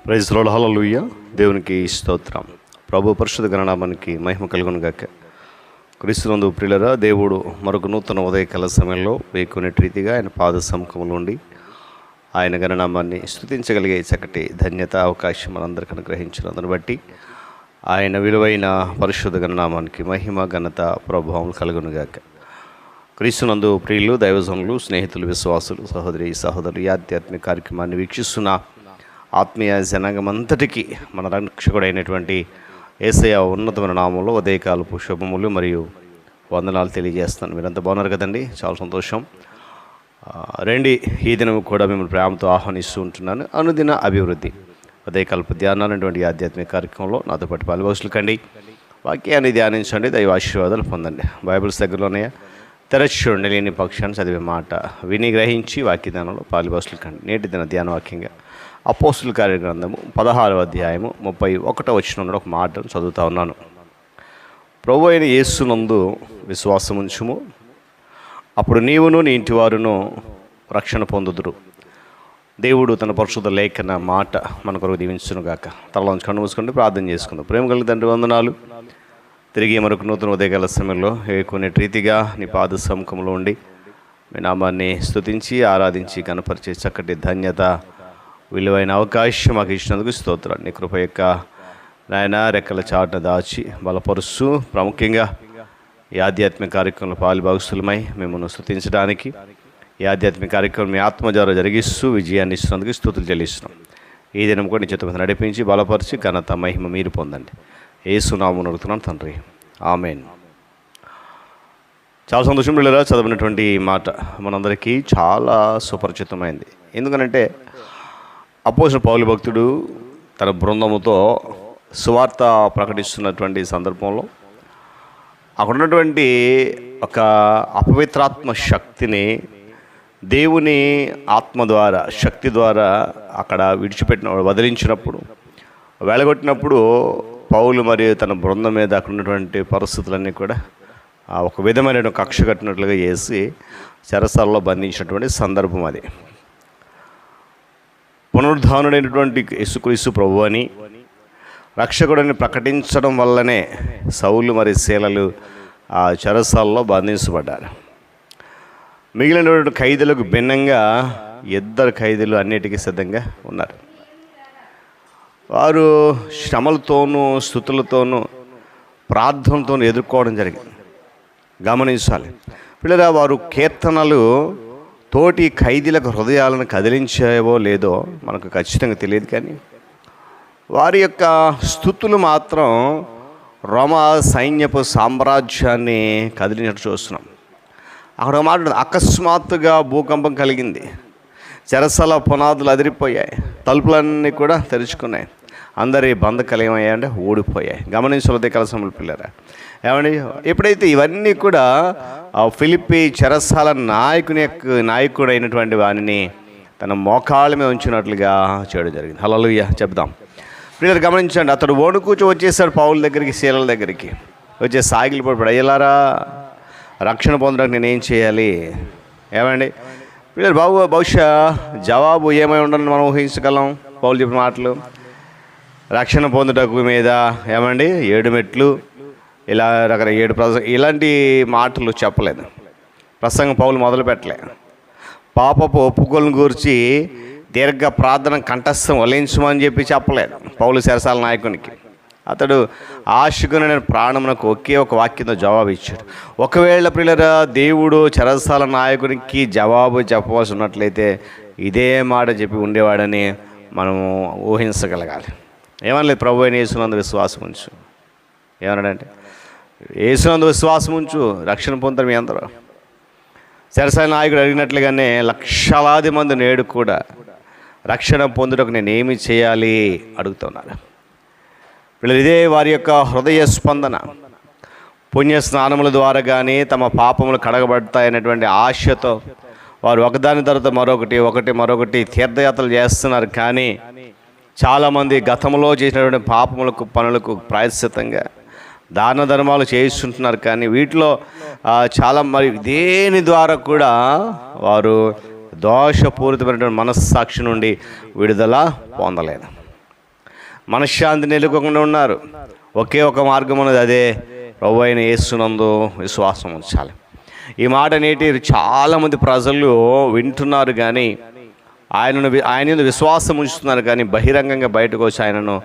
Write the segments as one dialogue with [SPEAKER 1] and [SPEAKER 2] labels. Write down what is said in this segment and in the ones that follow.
[SPEAKER 1] Praise lord, హల్లెలూయా. దేవునికి స్తోత్రం. ప్రభు పరిశుద్ధ గణనామానికి మహిమ కలుగును గాక. క్రీస్తునందు ప్రియులారా, దేవుడు మరొక నూతన ఉదయకాల సమయంలో వేకునేటి రీతిగా ఆయన పాద సముఖంలో ఉండి ఆయన గణనామాన్ని స్తుతించగలిగే చక్కటి ధన్యత అవకాశం మనందరికీ అనుగ్రహించినందును బట్టి ఆయన విలువైన పరిశుద్ధ గణనామానికి మహిమ ఘనత ప్రభావం కలుగును గాక. క్రీస్తునందు ప్రియులు, దైవజనులు, స్నేహితులు, విశ్వాసులు, సహోదరి సహోదరులు ఈ ఆధ్యాత్మిక కార్యక్రమాన్ని వీక్షిస్తున్న ఆత్మీయ జనాంగం అంతటికీ మన రక్షకుడైనటువంటి యేసయ్య ఉన్నతమైన నామంలో ఉదయకాలపు శుభములు మరియు వందనాలు తెలియజేస్తాను. మీరంతా బాగున్నారు కదండి? చాలా సంతోషం. రండి, ఈ దినం కూడా మిమ్మల్ని ప్రేమతో ఆహ్వానిస్తూ ఉంటున్నాను. అనుదిన అభివృద్ధి ఉదయకాలపు ధ్యానాలు అనేటువంటి ఆధ్యాత్మిక కార్యక్రమంలో నాతో పాటు పాలుభాషలు కండి. వాక్యాన్ని ధ్యానించండి, దైవ ఆశీర్వాదాలు పొందండి. బైబిల్స్ దగ్గరలోనే తెరచుండి, లేని పక్షాన్ని చదివే మాట విని గ్రహించి వాక్యదానంలో పాలుభాషలు కండి. నేటి దిన ధ్యాన వాక్యంగా అపోస్తుల కార్యగ్రంథము 16వ అధ్యాయము 31వ వచనంలో ఒక మాటను చదువుతా ఉన్నాను. ప్రభు అయిన యేసునందు విశ్వాసముంచుము, అప్పుడు నీవును నీ ఇంటి వారును రక్షణ పొందుదురు. దేవుడు తన పరిశుద్ధ లేఖన మాట మన కొరకు దీవించునుగాక. తలలోంచి కన్ను మూసుకుంటే ప్రార్థన చేసుకుందాం. ప్రేమ కలిగి తండ్రి, వందనాలు. తిరిగి మరొక నూతన ఉదయకాల సమయంలో కొన్ని రీతిగా నీ పాద సముఖంలో ఉండి మీ నామాన్ని స్తుతించి ఆరాధించి కనపరిచే చక్కటి ధన్యత, విలువైన అవకాశం మాకు ఇచ్చినందుకు స్తోత్రాలు. నీ కృప యొక్క నాయన రెక్కల చాటున దాచి బలపరుస్తూ ప్రాముఖ్యంగా ఈ ఆధ్యాత్మిక కార్యక్రమంలో పాలుభాగస్తులమై మిమ్మల్ని స్తుతించడానికి ఈ ఆధ్యాత్మిక కార్యక్రమం మీ ఆత్మ ద్వారా జరిగిస్తూ విజయాన్ని ఇస్తున్నందుకు స్తుతులు చెల్లిస్తున్నాం. ఈ దినం కూడా నీ చేత నడిపించి బలపరిచి ఘనత మహిమ మీరు పొందండి. యేసు నామమున అడుగుతున్నాను తండ్రి, ఆమేన్. చాలా సంతోషం పిల్లరా, చదివినటువంటి మాట మనందరికీ చాలా సుపరిచితమైంది. ఎందుకనంటే అపోస్తలుడైన పౌలు భక్తుడు తన బృందముతో సువార్త ప్రకటిస్తున్నటువంటి సందర్భంలో అక్కడ ఉన్నటువంటి ఒక అపవిత్రాత్మ శక్తిని దేవుని ఆత్మ ద్వారా, శక్తి ద్వారా అక్కడ వదిలించినప్పుడు, వెళ్ళగొట్టినప్పుడు పౌలు మరియు తన బృందం మీద అక్కడ ఉన్నటువంటి పరిస్థితులన్నీ కూడా ఒక విధమైన కక్ష కట్టినట్లుగా చేసి చెరసాలలో బంధించినటువంటి సందర్భం అది. పునరుద్ధానుడైనటువంటి యేసుక్రీస్తు ప్రభు అని రక్షకుడిని ప్రకటించడం వల్లనే సౌలు మరి శీలలు ఆ చెరసాలలో బంధించబడ్డారు. మిగిలినటువంటి ఖైదీలకు భిన్నంగా ఇద్దరు ఖైదీలు అన్నిటికీ సిద్ధంగా ఉన్నారు. వారు శ్రమలతోనూ స్తుతులతోనూ ప్రార్థనతోనూ ఎదుర్కోవడం జరిగింది. గమనించాలి పిల్లరా, వారు కీర్తనలు తోటి ఖైదీలకు హృదయాలను కదిలించావో లేదో మనకు ఖచ్చితంగా తెలియదు, కానీ వారి యొక్క స్తుతులు మాత్రం రోమా సైన్యపు సామ్రాజ్యాన్ని కదిలినట్టు చూస్తున్నాం. అక్కడ మాట, అకస్మాత్తుగా భూకంపం కలిగింది, చెరసాల పునాదులు అదిరిపోయాయి, తలుపులన్నీ కూడా తెరుచుకున్నాయి, అందరి బంధకాలు ఏమయ్యాయంటే ఊడిపోయాయి. గమనించలేదే కలసములు పిల్లరా. ఏమండి, ఎప్పుడైతే ఇవన్నీ కూడా ఫిలిప్పీ చెరసాల నాయకుడు అయినటువంటి వారిని తన మోకాళ్ళ మీద ఉంచినట్లుగా చేయడం జరిగింది. హల్లెలూయా చెప్దాం. పిల్లలు గమనించండి, అతడు వణుకూచి వచ్చేసాడు పౌలు దగ్గరికి, శీలల దగ్గరికి వచ్చే సాగిలు పడిపోయాడు. అయ్యలారా, రక్షణ పొందడానికి నేనేం చేయాలి? ఏమండి పిల్లలు, బహుశా జవాబు ఏమై ఉండాలని మనం ఊహించగలం. పౌలు చెప్పిన మాటలు, రక్షణ పొందుటకు మీద ఏమండి 7 మెట్లు, ఇలా రకరకాల 7 ఇలాంటి మాటలు చెప్పలేదు. ప్రసంగం పౌలు మొదలు పెట్టలే. పాపపు ఒప్పుకోలను గూర్చి దీర్ఘ ప్రార్థన కంఠస్థం వలించమని చెప్పలేదు పౌలు చెరసాల నాయకునికి. అతడు ఆశకుని ప్రాణమునకు ఒకే ఒక వాక్యంతో జవాబు ఇచ్చాడు. ఒకవేళ ప్రియులరా, దేవుడు చెరసాల నాయకునికి జవాబు చెప్పవలసి ఉన్నట్లయితే ఇదే మాట చెప్పి ఉండేవాడని మనము ఊహించగలగాలి. ఏమనలేదు, ప్రభు అయిన యేసునందు విశ్వాసం ఉంచు. ఏమన్నాడంటే, యేసునందు విశ్వాసం ఉంచు, రక్షణ పొందుతారు మీ అందరూ. చెరసాల నాయకుడు అడిగినట్లుగానే లక్షలాది మంది నేడు కూడా రక్షణ పొందుటకు నేను ఏమి చేయాలి అడుగుతున్నారు. వీళ్ళు ఇదే వారి యొక్క హృదయ స్పందన. పుణ్య స్నానముల ద్వారా కానీ తమ పాపములు కడగబడతాయనేటువంటి ఆశతో వారు ఒకదాని తర్వాత మరొకటి తీర్థయాత్రలు చేస్తున్నారు. కానీ చాలామంది గతంలో చేసినటువంటి పాపములకు పనులకు ప్రాయశ్చిత్తంగా దాన ధర్మాలు చేయిస్తుంటున్నారు. కానీ వీటిలో చాలా మరి దేని ద్వారా కూడా వారు దోషపూరితమైనటువంటి మనస్సాక్షి నుండి విడుదల పొందలేదు. మనశ్శాంతి నెలకొకుండా ఉన్నారు. ఒకే ఒక మార్గం ఉన్నది, అదే ప్రభువైన అయిన యేసునందు విశ్వాసం ఉంచాలి. ఈ మాట నేటి చాలామంది ప్రజలు వింటున్నారు, కానీ ఆయన విశ్వాసం ఉంచుతున్నారు, కానీ బహిరంగంగా బయటకు వచ్చి ఆయనను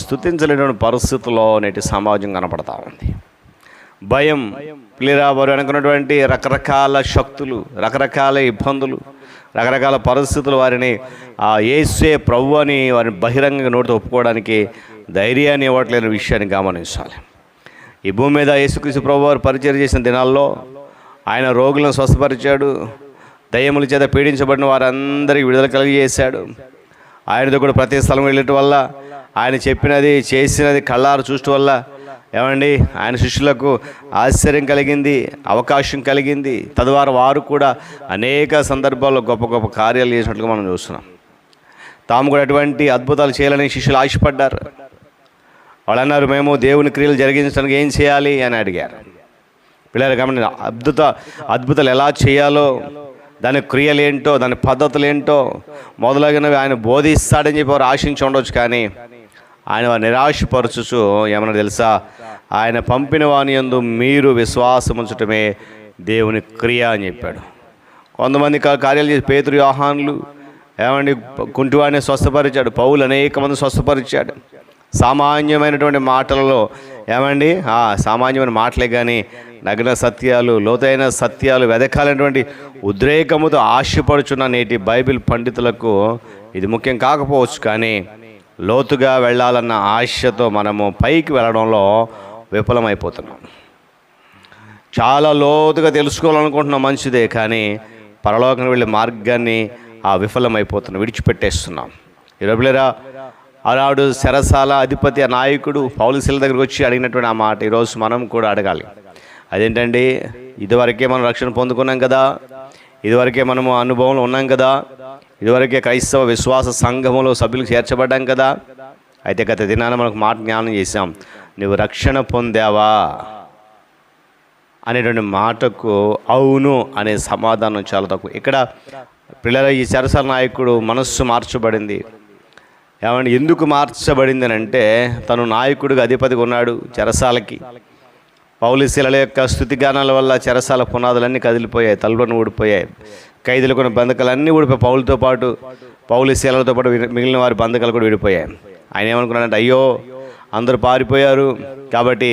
[SPEAKER 1] స్తుతించలేని పరిస్థితుల్లో నేటి సమాజం కనపడతా ఉంది. భయం, వారు అనుకున్నటువంటి రకరకాల శక్తులు, రకరకాల ఇబ్బందులు, రకరకాల పరిస్థితులు వారిని యేసే ప్రభు అని వారిని బహిరంగంగా నోటితో ఒప్పుకోవడానికి ధైర్యాన్ని ఇవ్వట్లేని విషయాన్ని గమనించాలి. ఈ భూమి మీద యేసుక్రీస్తు ప్రభు వారు పరిచయం చేసిన దినాల్లో ఆయన రోగులను స్వస్థపరిచాడు, దయ్యముల చేత పీడించబడిన వారందరికీ విడుదల కలిగజేశాడు. ఆయనతో కూడా ప్రతి స్థలం వెళ్ళటం వల్ల, ఆయన చెప్పినది చేసినది కళ్ళారు చూడటం వల్ల ఆయన శిష్యులకు ఆశ్చర్యం కలిగింది, అవకాశం కలిగింది. తద్వారా వారు కూడా అనేక సందర్భాల్లో గొప్ప గొప్ప కార్యాలు చేసినట్లుగా మనం చూస్తున్నాం. తాము కూడా అటువంటి అద్భుతాలు చేయాలని శిష్యులు ఆశపడ్డారు. వాళ్ళు అన్నారు, మేము దేవుని క్రియలు జరిగించడానికి ఏం చేయాలి అని అడిగారు. పిల్లలు గమని అద్భుతాలు ఎలా చేయాలో, దాని క్రియలు ఏంటో, దాని పద్ధతులు ఏంటో మొదలగినవి ఆయన బోధిస్తాడని చెప్పి వారు ఆశించి ఉండొచ్చు. కానీ ఆయన వారు నిరాశపరచుచు ఏమన్నా తెలుసా, ఆయన పంపిన వాని యందు మీరు విశ్వాసం ఉంచటమే దేవుని క్రియ అని చెప్పాడు. కొంతమంది కార్యాలు చేసి పేతురు, యోహానులు కుంటివాడిని స్వస్థపరిచాడు. పౌలు అనేక మంది స్వస్థపరిచాడు. సామాన్యమైనటువంటి మాటలలో సామాన్యమైన మాటలే కానీ నగ్న సత్యాలు, లోతైన సత్యాలు వెదకాలనేటువంటి ఉద్రేకముతో ఆశపడుచున్న నేటి బైబిల్ పండితులకు ఇది ముఖ్యం కాకపోవచ్చు. కానీ లోతుగా వెళ్ళాలన్న ఆశతో మనము పైకి వెళ్ళడంలో విఫలమైపోతున్నాం. చాలా లోతుగా తెలుసుకోవాలనుకుంటున్నాం, మంచిదే, కానీ పరలోకం వెళ్ళే మార్గాన్ని విఫలమైపోతున్నాం, విడిచిపెట్టేస్తున్నాం. ఈరోజులేరా ఆనాడు చెరసాల అధిపతి ఆ నాయకుడు పౌలుశీల దగ్గరికి వచ్చి అడిగినటువంటి ఆ మాట ఈరోజు మనం కూడా అడగాలి. అదేంటండి, ఇదివరకే మనం రక్షణ పొందుకున్నాం కదా, ఇదివరకే మనము అనుభవంలో ఉన్నాం కదా, ఇదివరకే క్రైస్తవ విశ్వాస సంఘములో సభ్యులకు చేర్చబడ్డాం కదా, అయితే గత దినాన మనకు మాట జ్ఞానం చేశాం, నువ్వు రక్షణ పొందావా అనేటువంటి మాటకు అవును అనే సమాధానం చాలా తక్కువ. ఇక్కడ పిల్లల ఈ చెరసాల నాయకుడు మనస్సు మార్చబడింది. ఎందుకు మార్చబడింది అని అంటే, తను నాయకుడిగా అధిపతిగా ఉన్నాడు చెరసాలకి. పౌలుశీల యొక్క స్తుతిగానాల వల్ల చెరసాల పునాదులన్నీ కదిలిపోయాయి, తలుపులను ఊడిపోయాయి, ఖైదీలు కొన్ని బంధకాలన్నీ ఊడిపోయాయి. పౌలుతో పాటు పౌలుశీలతో పాటు మిగిలిన వారి బంధకాలు కూడా విడిపోయాయి. ఆయన ఏమనుకున్నాడంటే, అయ్యో అందరూ పారిపోయారు కాబట్టి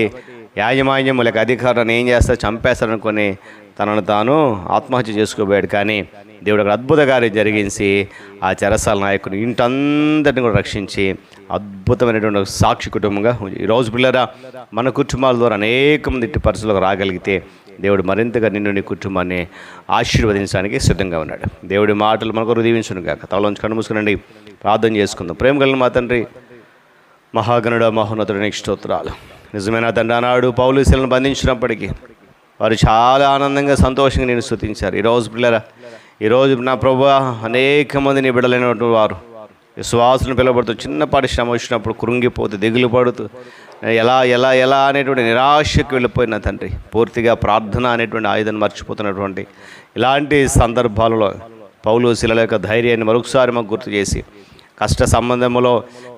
[SPEAKER 1] యాజమాన్యం లేక అధికారాన్ని ఏం చేస్తారు, చంపేస్తారనుకొని తనను తాను ఆత్మహత్య చేసుకోబోయాడు. కానీ దేవుడు అక్కడ అద్భుత కార్యం జరిగించి ఆ చెరసాల నాయకుని ఇంటందరిని కూడా రక్షించి అద్భుతమైనటువంటి సాక్షి కుటుంబంగా ఈరోజు పిల్లరా మన కుటుంబాల ద్వారా అనేక మంది ఇట్టి పరిస్థితులకు రాగలిగితే దేవుడు మరింతగా నిన్ను నీ కుటుంబాన్ని ఆశీర్వదించడానికి సిద్ధంగా ఉన్నాడు. దేవుడి మాటలు మనకు దీవించును గాక. తలలోంచి కన్ను మూసుకునండి, ప్రార్థన చేసుకుందాం. ప్రేమ కలిగిన మా తండ్రి, మహాగణుడ, మహోన్నతుడు, నీకు స్తోత్రాలు. నిజమైన తండ్రి, ఆనాడు పౌలుశీలను బంధించినప్పటికీ వారు చాలా ఆనందంగా సంతోషంగా నేను స్తుతించారు. ఈరోజు పిల్లరా, ఈరోజు నా ప్రభువా అనేక మంది నీ బిడ్డలైనటువంటి వారు విశ్వాసులను పిలువబడుతూ చిన్నపాటి శ్రమ వచ్చినప్పుడు కృంగిపోతూ దిగులు పడుతూ ఎలా ఎలా ఎలా అనేటువంటి నిరాశకు వెళ్ళిపోయిన తండ్రి, పూర్తిగా ప్రార్థన అనేటువంటి ఆయుధాన్ని మర్చిపోతున్నటువంటి ఇలాంటి సందర్భాలలో పౌలుశీల యొక్క ధైర్యాన్ని మరొకసారి మాకు గుర్తు చేసి, కష్ట సంబంధంలో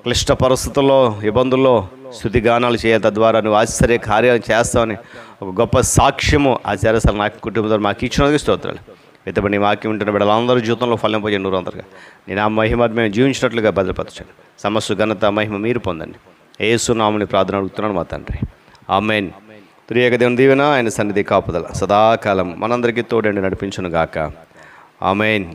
[SPEAKER 1] క్లిష్ట పరిస్థితుల్లో ఇబ్బందుల్లో స్తుతిగానాలు చేయాలి, తద్వారా నువ్వు ఆశ్చర్య కార్యాలు చేస్తావని ఒక గొప్ప సాక్ష్యము ఆ చెరసాల నాకు కుటుంబంతో మాకు ఇచ్చినందుకు స్తోత్రాలు. ఇతబడి వాక్యం ఉంటున్న బిడ్డలందరూ జీవితంలో ఫలింపజేయండి. నూరంతరుగా నేను ఆ మహిమ మేము జీవించినట్లుగా భద్రపరచండి. సమస్త ఘనత మహిమ మీరు పొందండి. యేసు నామమున ప్రార్థన అడుగుతున్నాను మా తండ్రి, ఆమేన్. త్రియేక దేవుని దీవెన, ఆయన సన్నిధి కాపుదల సదాకాలం మనందరికీ తోడండి నడిపించును గాక. ఆమేన్.